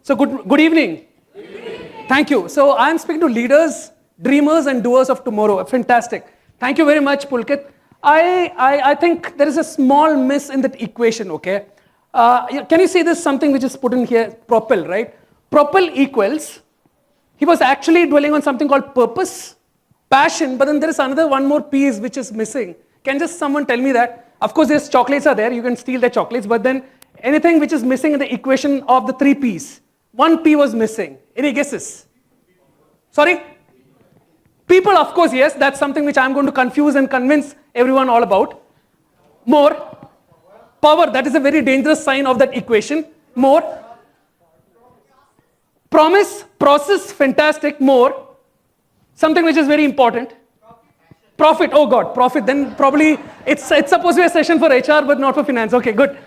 So good evening. Thank you. So I am speaking to leaders, dreamers and doers of tomorrow. Fantastic. Thank you very much, Pulkit. I think there is a small miss in that equation, okay? Can you see this, something which is put in here, PROPEL, right? PROPEL equals, he was actually dwelling on something called purpose, passion, but then there is another one more piece which is missing. Can just someone tell me that? Of course, there's chocolates are there, you can steal the chocolates, but then anything which is missing in the equation of the three P's. One P was missing. Any guesses? Sorry? People, of course, yes, that's something which I'm going to confuse and convince everyone all about. More. Power, that is a very dangerous sign of that equation. More. Promise, process, fantastic. More. Something which is very important. Profit, oh God, profit. Then probably it's supposed to be a session for HR, but not for finance. Okay, good.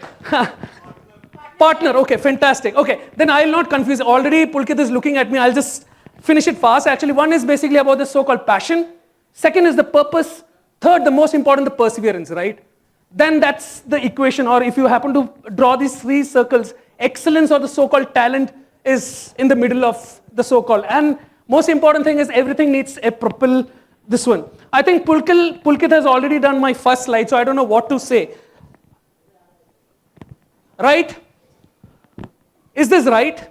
Partner, okay, fantastic. Okay, then I'll not confuse. Already Pulkit is looking at me. I'll just finish it fast. Actually, one is basically about the so-called passion. Second is the purpose. Third, the most important, the perseverance, right? Then that's the equation. Or if you happen to draw these three circles, excellence or the so-called talent is in the middle of the so-called. And most important thing is everything needs a propel, this one. I think Pulkit has already done my first slide, so I don't know what to say. Right? Is this right?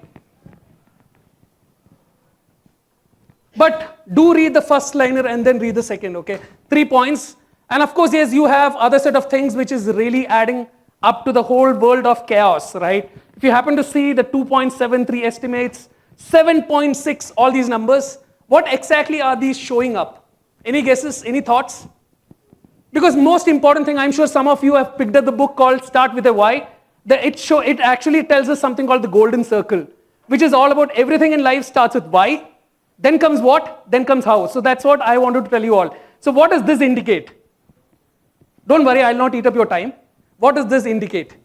But do read the first liner and then read the second, okay? 3 points. And of course, yes, you have other set of things which is really adding up to the whole world of chaos, right? If you happen to see the 2.73 estimates, 7.6, all these numbers, what exactly are these showing up? Any guesses, any thoughts? Because most important thing, I'm sure some of you have picked up the book called Start with a Why. It actually tells us something called the golden circle, which is all about everything in life starts with why, then comes what, then comes how. So that's what I wanted to tell you all. So what does this indicate? Don't worry, I'll not eat up your time. What does this indicate?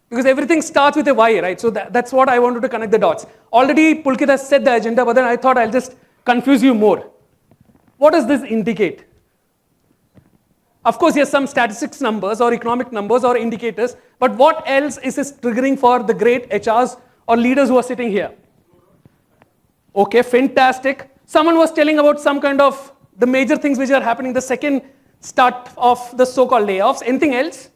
Because everything starts with a why, right? So that's what I wanted to connect the dots. Already Pulkit has set the agenda, but then I thought I'll just confuse you more. What does this indicate? Of course, yes, some statistics numbers or economic numbers or indicators, but what else is this triggering for the great HRs or leaders who are sitting here? Okay, fantastic. Someone was telling about some kind of the major things which are happening, the second start of the so-called layoffs. Anything else?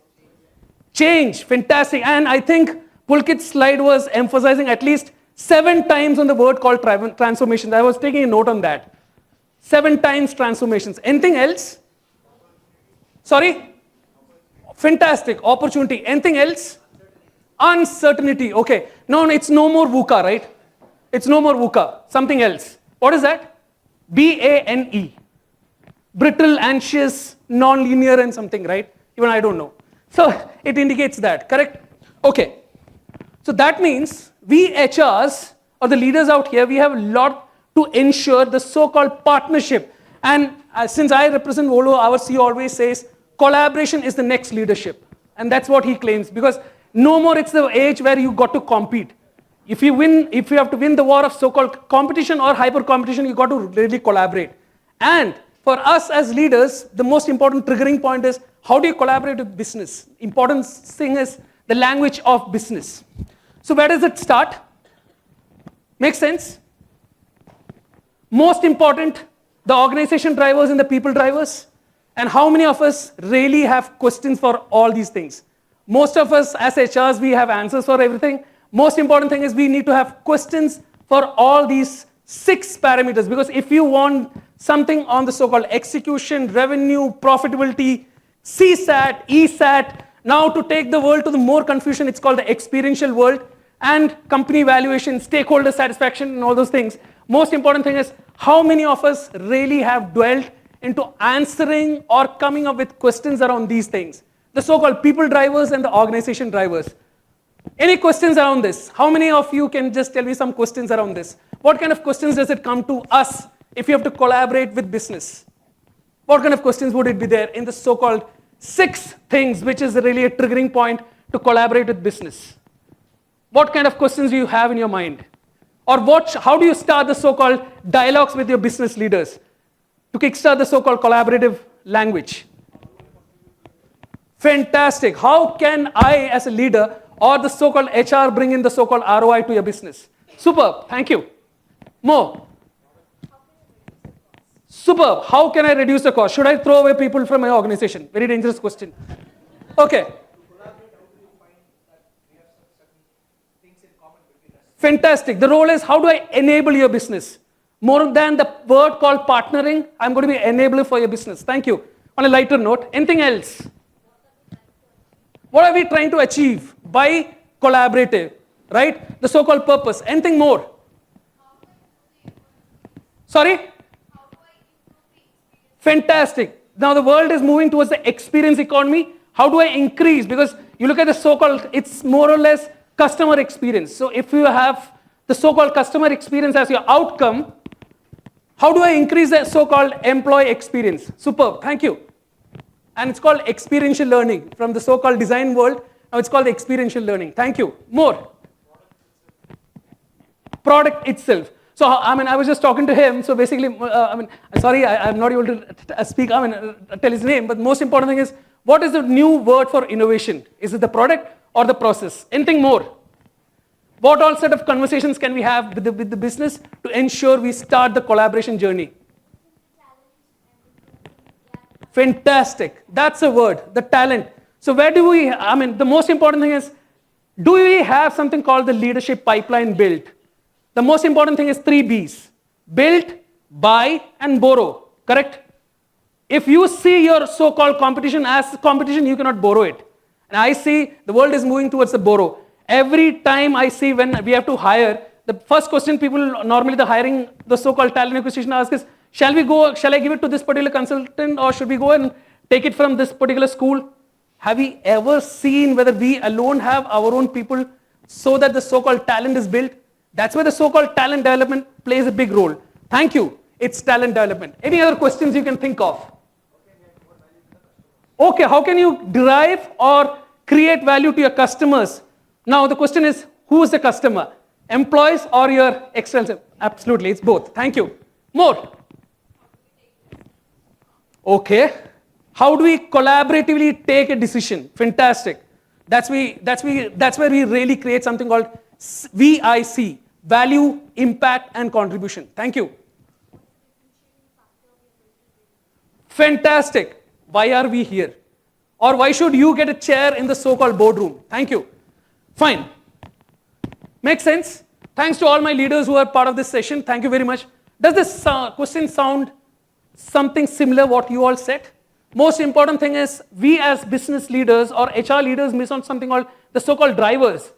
Change, fantastic. And I think Pulkit's slide was emphasizing at least 7 times on the word called transformation. I was taking a note on that. 7 times transformations. Anything else? Sorry? Fantastic. Opportunity. Anything else? Uncertainty. Okay. No, it's no more VUCA, right? It's no more VUCA. Something else. What is that? BANE. Brittle, anxious, non-linear and something, right? Even I don't know. So it indicates that, correct? Okay. So that means we HRs or the leaders out here, we have a lot to ensure the so-called partnership. And since I represent Volvo, our CEO always says, collaboration is the next leadership. And that's what he claims. Because no more it's the age where you got to compete. If you have to win the war of so-called competition or hyper competition, you got to really collaborate. And for us as leaders, the most important triggering point is how do you collaborate with business? Important thing is the language of business. So where does it start? Make sense? Most important, the organization drivers and the people drivers. And how many of us really have questions for all these things? Most of us as HRs, we have answers for everything. Most important thing is we need to have questions for all these 6 parameters. Because if you want something on the so-called execution, revenue, profitability, CSAT, ESAT, now to take the world to the more confusion, it's called the experiential world, and company valuation, stakeholder satisfaction, and all those things. Most important thing is how many of us really have dwelt into answering or coming up with questions around these things. The so-called people drivers and the organization drivers. Any questions around this? How many of you can just tell me some questions around this? What kind of questions does it come to us if you have to collaborate with business? What kind of questions would it be there in the so-called 6 things which is really a triggering point to collaborate with business? What kind of questions do you have in your mind? Or how do you start the so-called dialogues with your business leaders to kickstart the so-called collaborative language? Fantastic. How can I as a leader or the so-called HR bring in the so-called ROI to your business? Superb. Thank you. More. Superb. How can I reduce the cost? Should I throw away people from my organization? Very dangerous question. Okay. Fantastic. The role is, how do I enable your business? More than the word called partnering, I'm going to be an enabler for your business. Thank you. On a lighter note, anything else? What are we trying to achieve by collaborative, right? The so-called purpose. Anything more? Sorry? Fantastic. Now the world is moving towards the experience economy. How do I increase? Because you look at the so-called, it's more or less customer experience. So if you have the so-called customer experience as your outcome, how do I increase the so-called employee experience? Superb. Thank you. And it's called experiential learning. From the so-called design world, now it's called experiential learning. Thank you. More. Product itself. So, I was just talking to him. So basically, sorry, I'm not able to speak, tell his name. But the most important thing is, what is the new word for innovation? Is it the product or the process? Anything more? What all set of conversations can we have with the business to ensure we start the collaboration journey? Fantastic. That's a word, the talent. So where do we, the most important thing is, do we have something called the leadership pipeline built? The most important thing is 3 Bs. Build, buy, and borrow. Correct? If you see your so-called competition as competition, you cannot borrow it. And I see the world is moving towards the borrow. Every time I see when we have to hire, the first question people normally the hiring, the so-called talent acquisition ask is, shall I give it to this particular consultant, or should we go and take it from this particular school? Have we ever seen whether we alone have our own people so that the so-called talent is built? That's where the so-called talent development plays a big role. Thank you. It's talent development. Any other questions you can think of? Okay, how can you derive or create value to your customers? Now the question is, who is the customer? Employees or your external? Absolutely, it's both. Thank you. More. Okay. How do we collaboratively take a decision? Fantastic. That's where we really create something called VIC, value, impact, and contribution. Thank you. Fantastic. Why are we here? Or why should you get a chair in the so-called boardroom? Thank you. Fine. Makes sense? Thanks to all my leaders who are part of this session. Thank you very much. Does this question sound something similar what you all said? Most important thing is, we as business leaders or HR leaders miss on something called the so-called drivers.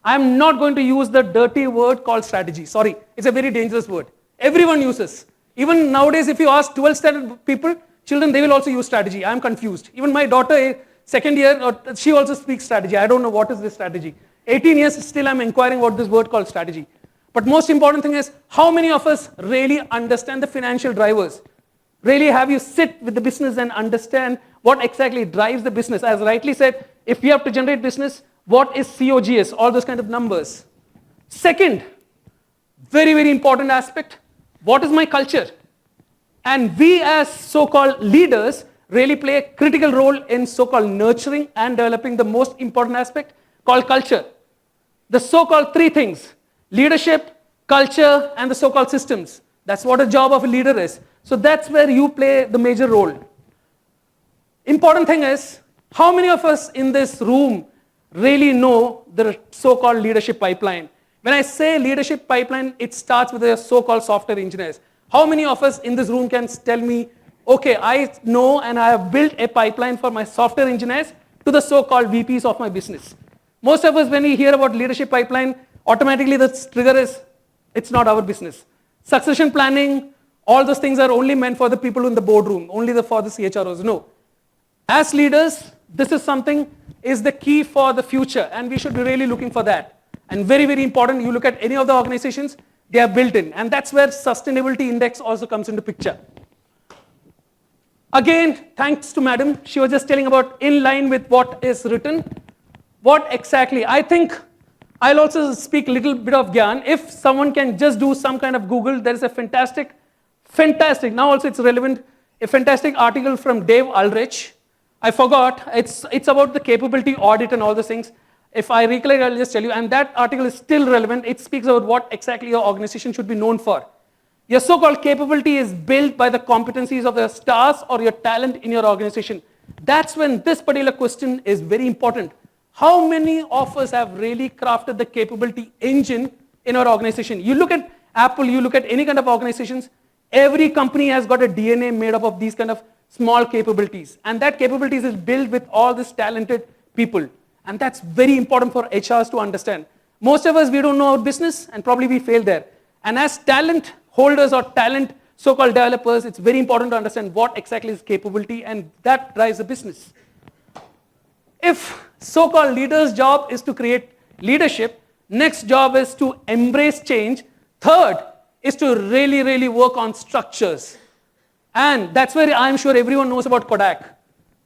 I'm not going to use the dirty word called strategy. Sorry, it's a very dangerous word. Everyone uses. Even nowadays, if you ask 12th standard people, children, they will also use strategy. I'm confused. Even my daughter, second year, she also speaks strategy. I don't know what is this strategy. 18 years, still I'm inquiring what this word called strategy. But most important thing is, how many of us really understand the financial drivers? Really have you sit with the business and understand what exactly drives the business? As rightly said, if we have to generate business, what is COGS? All those kind of numbers. Second, very, very important aspect, what is my culture? And we as so-called leaders really play a critical role in so-called nurturing and developing the most important aspect called culture. The so-called 3 things, leadership, culture, and the so-called systems. That's what a job of a leader is. So that's where you play the major role. Important thing is, how many of us in this room really know the so-called leadership pipeline? When I say leadership pipeline, it starts with the so-called software engineers. How many of us in this room can tell me, okay, I know and I have built a pipeline for my software engineers to the so-called VPs of my business? Most of us, when we hear about leadership pipeline, automatically the trigger is, it's not our business. Succession planning, all those things are only meant for the people in the boardroom, only for the CHROs. No. As leaders, this is something is the key for the future, and we should be really looking for that. And very, very important, you look at any of the organizations, they are built in. And that's where sustainability index also comes into picture. Again, thanks to madam, she was just telling about in line with what is written. What exactly? I think I'll also speak a little bit of Gyan. If someone can just do some kind of Google, there is a fantastic, now also it's relevant, a fantastic article from Dave Ulrich. I forgot, it's about the capability audit and all those things. If I recollect, I'll just tell you, and that article is still relevant. It speaks about what exactly your organization should be known for. Your so-called capability is built by the competencies of the stars or your talent in your organization. That's when this particular question is very important. How many of us have really crafted the capability engine in our organization? You look at Apple, you look at any kind of organizations, every company has got a DNA made up of these kind of small capabilities. And that capabilities is built with all these talented people. And that's very important for HRs to understand. Most of us, we don't know our business and probably we fail there. And as talent holders or talent so-called developers, it's very important to understand what exactly is capability, and that drives the business. If so-called leader's job is to create leadership, next job is to embrace change, third is to really, really work on structures. And that's where I'm sure everyone knows about Kodak.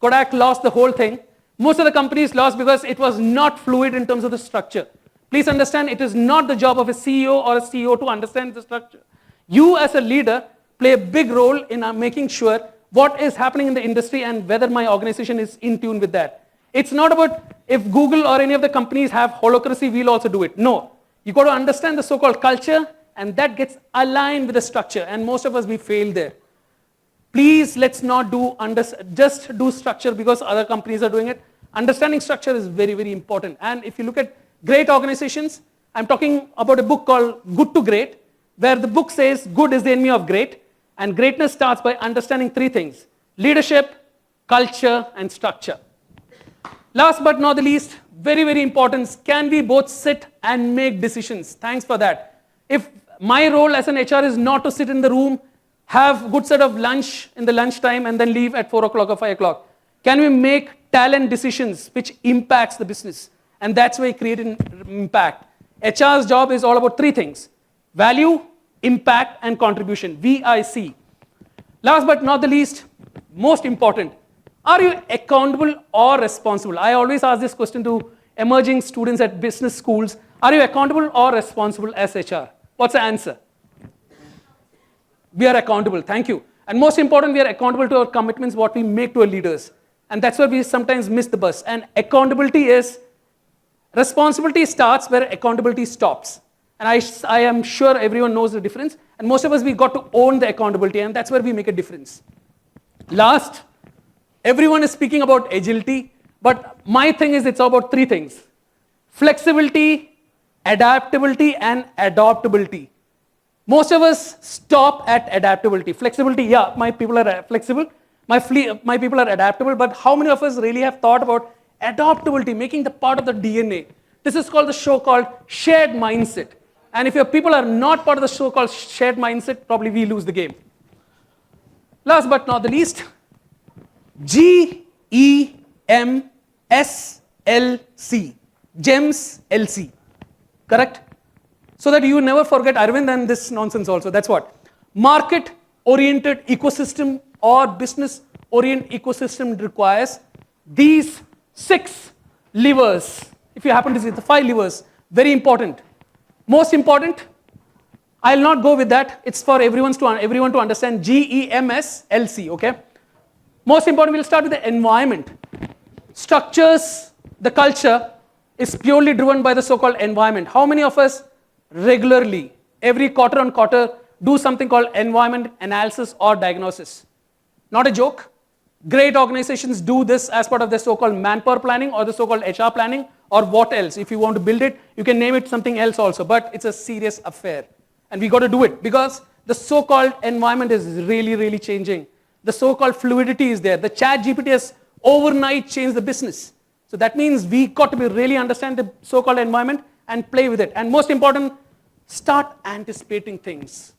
Kodak lost the whole thing. Most of the companies lost because it was not fluid in terms of the structure. Please understand, it is not the job of a CEO or a CEO to understand the structure. You as a leader play a big role in making sure what is happening in the industry and whether my organization is in tune with that. It's not about if Google or any of the companies have holacracy, we'll also do it. No. You got to understand the so-called culture, and that gets aligned with the structure. And most of us, we fail there. Please, let's not just do structure because other companies are doing it. Understanding structure is very, very important. And if you look at great organizations, I'm talking about a book called Good to Great, where the book says good is the enemy of great, and greatness starts by understanding three things: leadership, culture, and structure. Last but not the least, very, very important, can we both sit and make decisions? Thanks for that. If my role as an HR is not to sit in the room, have a good set of lunch in the lunchtime, and then leave at 4 o'clock or 5 o'clock, can we make talent decisions which impacts the business? And that's why we create an impact. HR's job is all about three things: value, impact, and contribution, VIC. Last but not the least, most important, are you accountable or responsible? I always ask this question to emerging students at business schools. Are you accountable or responsible as HR? What's the answer? We are accountable, thank you. And most important, we are accountable to our commitments, what we make to our leaders. And that's why we sometimes miss the bus. And accountability is, responsibility starts where accountability stops. And I am sure everyone knows the difference. And most of us, we got to own the accountability, and that's where we make a difference. Last, everyone is speaking about agility, but my thing is it's about three things: flexibility, adaptability, and adaptability. Most of us stop at adaptability. Flexibility, yeah, my people are flexible, my people are adaptable, but how many of us really have thought about adaptability, making the part of the DNA? This is called the so-called shared mindset. And if your people are not part of the so-called shared mindset, probably we lose the game. Last but not the least, GEMS LC, GEMS LC, correct? So that you never forget Aravind and this nonsense also. That's what? Market-oriented ecosystem or business-oriented ecosystem requires these 6 levers. If you happen to see the 5 levers, very important. Most important, I'll not go with that. It's for everyone to understand GEMS LC, okay? Most important, we'll start with the environment. Structures, the culture is purely driven by the so-called environment. How many of us regularly, every quarter on quarter, do something called environment analysis or diagnosis? Not a joke. Great organizations do this as part of the so-called manpower planning or the so-called HR planning, or what else. If you want to build it, you can name it something else also, but it's a serious affair. And we got to do it because the so-called environment is really, really changing. The so-called fluidity is there. The chat GPT has overnight changed the business. So that means we got to really understand the so-called environment and play with it. And most important, start anticipating things.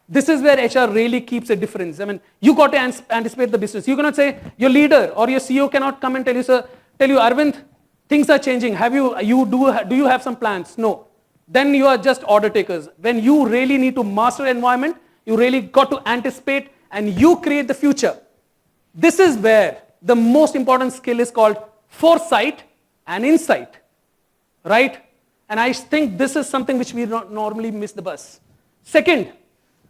This is where HR really keeps a difference. I mean, you got to anticipate the business. You cannot say, your leader or your CEO cannot come and tell you, Aravind, things are changing. Do you have some plans? No. Then you are just order takers. When you really need to master the environment, you really got to anticipate and you create the future. This is where the most important skill is called foresight and insight, right? And I think this is something which we normally miss the bus. Second,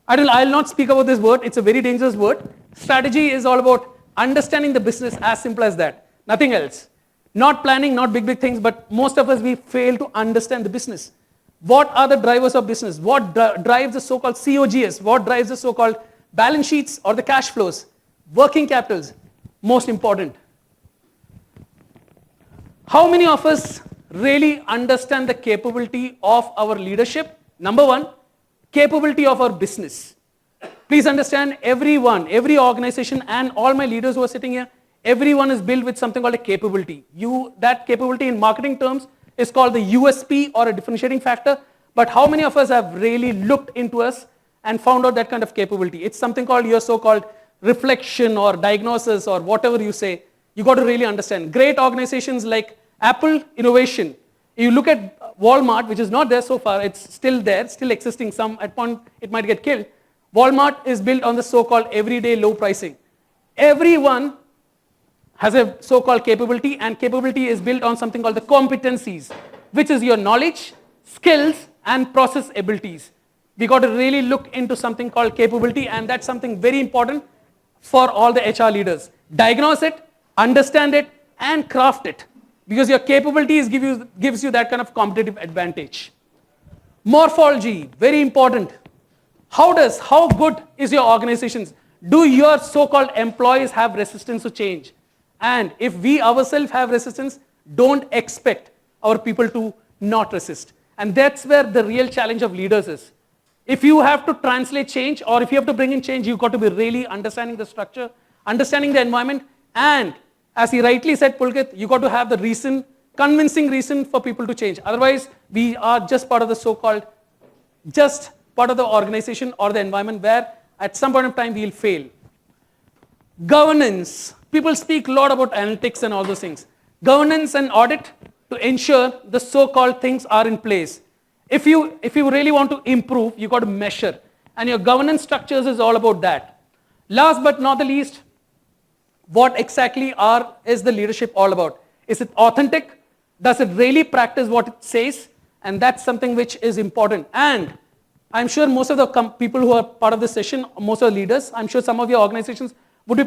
I'll not speak about this word. It's a very dangerous word. Strategy is all about understanding the business, as simple as that. Nothing else. Not planning, not big things, but most of us, we fail to understand the business. What are the drivers of business? What drives the so-called COGS? What drives the so-called balance sheets or the cash flows? Working capitals, most important. How many of us really understand the capability of our leadership? Number one, capability of our business. Please understand, everyone, every organization, and all my leaders who are sitting here, everyone is built with something called a capability. That capability in marketing terms is called the USP or a differentiating factor. But how many of us have really looked into us and found out that kind of capability? It's something called your so-called reflection or diagnosis or whatever you say. You got to really understand. Great organizations like Apple, innovation. You look at Walmart, which is not there so far, it's still there, still existing. At point it might get killed. Walmart is built on the so-called everyday low pricing. Everyone has a so-called capability, and capability is built on something called the competencies, which is your knowledge, skills, and process abilities. We got to really look into something called capability, and that's something very important for all the HR leaders. Diagnose it, understand it, and craft it, because your capabilities gives you that kind of competitive advantage. Morphology, very important. How good is your organization? Do your so-called employees have resistance to change? And if we ourselves have resistance, don't expect our people to not resist. And that's where the real challenge of leaders is. If you have to translate change, or if you have to bring in change, you've got to be really understanding the structure, understanding the environment, and as he rightly said, Pulkit, you got to have the reason, convincing reason for people to change. Otherwise, we are just part of the so-called, just part of the organization or the environment where at some point of time we'll fail. Governance. People speak a lot about analytics and all those things. Governance and audit to ensure the so-called things are in place. If you really want to improve, you got to measure. And your governance structures is all about that. Last but not the least, what exactly is the leadership all about? Is it authentic? Does it really practice what it says? And that's something which is important. And I'm sure most of the people who are part of this session, most of the leaders, I'm sure some of your organizations would be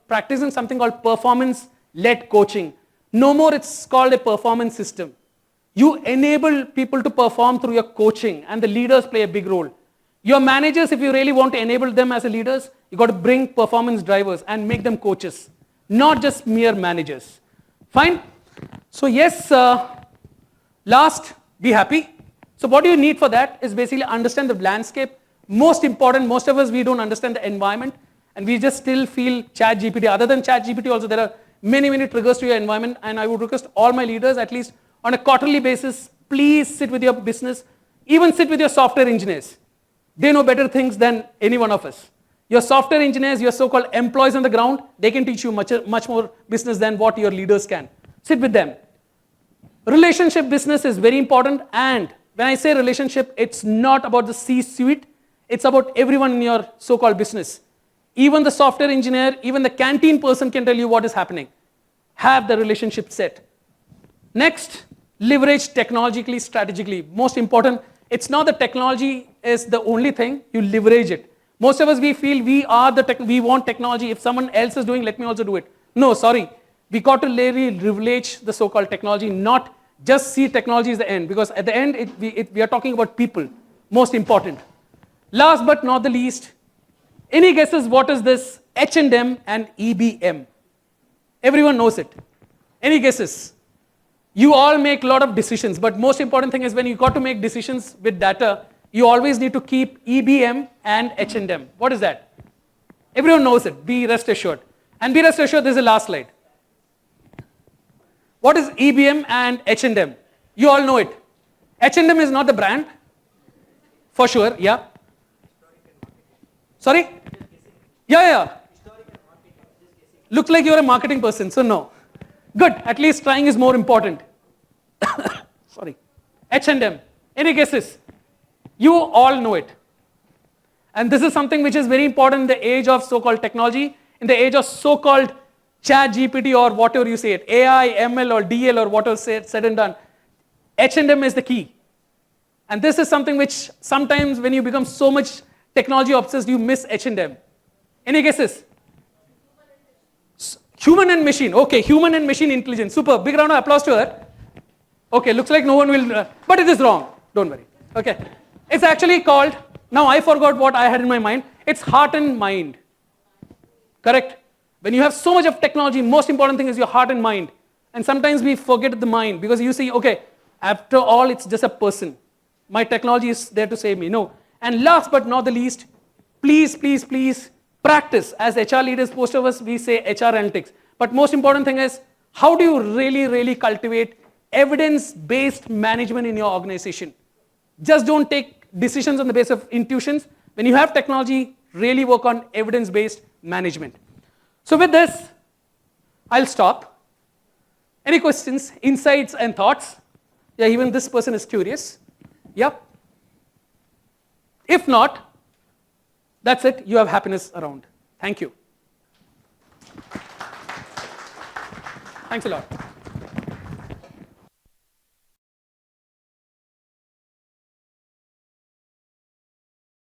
practicing something called performance-led coaching. No more it's called a performance system. You enable people to perform through your coaching, and the leaders play a big role. Your managers, if you really want to enable them as a leaders, you got to bring performance drivers and make them coaches, not just mere managers. Fine? So yes, last, be happy. So what you need for that is basically understand the landscape. Most important, most of us, we don't understand the environment, and we just still feel ChatGPT. Other than ChatGPT also, there are many triggers to your environment, and I would request all my leaders, at least on a quarterly basis, please sit with your business, even sit with your software engineers. They know better things than any one of us. Your software engineers, your so-called employees on the ground, they can teach you much more business than what your leaders can. Sit with them. Relationship business is very important, and when I say relationship, it's not about the C-suite, it's about everyone in your so-called business. Even the software engineer, even the canteen person can tell you what is happening. Have the relationship set. Next, leverage technologically, strategically. Most important, it's not the technology is the only thing, you leverage it. Most of us, we feel we want technology. If someone else is doing, let me also do it. No, sorry. We got to leverage the so-called technology, not just see technology as the end, because at the end, we are talking about people. Most important. Last but not the least, any guesses what is this H&M and EBM? Everyone knows it. Any guesses? You all make a lot of decisions, but most important thing is when you got to make decisions with data, you always need to keep EBM and H&M. What is that? Everyone knows it. Be rest assured. And be rest assured, this is the last slide. What is EBM and H&M? You all know it. H&M is not the brand. For sure, yeah. Sorry? Yeah. Looks like you're a marketing person, so no. Good, at least trying is more important. Sorry. H&M. Any guesses? You all know it. And this is something which is very important in the age of so-called technology, in the age of so-called ChatGPT or whatever you say it, AI, ML or DL or whatever said and done. H&M is the key. And this is something which sometimes when you become so much technology obsessed, you miss H&M. Any guesses? Human and machine. Okay, human and machine intelligence. Super. Big round of applause to her. Okay, looks like no one will, but it is wrong. Don't worry. Okay. It's actually called, now I forgot what I had in my mind. It's heart and mind. Correct? When you have so much of technology, most important thing is your heart and mind. And sometimes we forget the mind because you see, okay, after all, it's just a person. My technology is there to save me. No. And last but not the least, please, please, please practice. As HR leaders, most of us, we say HR analytics. But most important thing is, how do you really, really cultivate evidence-based management in your organization? Just don't take decisions on the basis of intuitions. When you have technology, really work on evidence-based management. So with this, I'll stop. Any questions, insights, and thoughts? Yeah, even this person is curious. Yep. If not, that's it. You have happiness around. Thank you. Thanks a lot.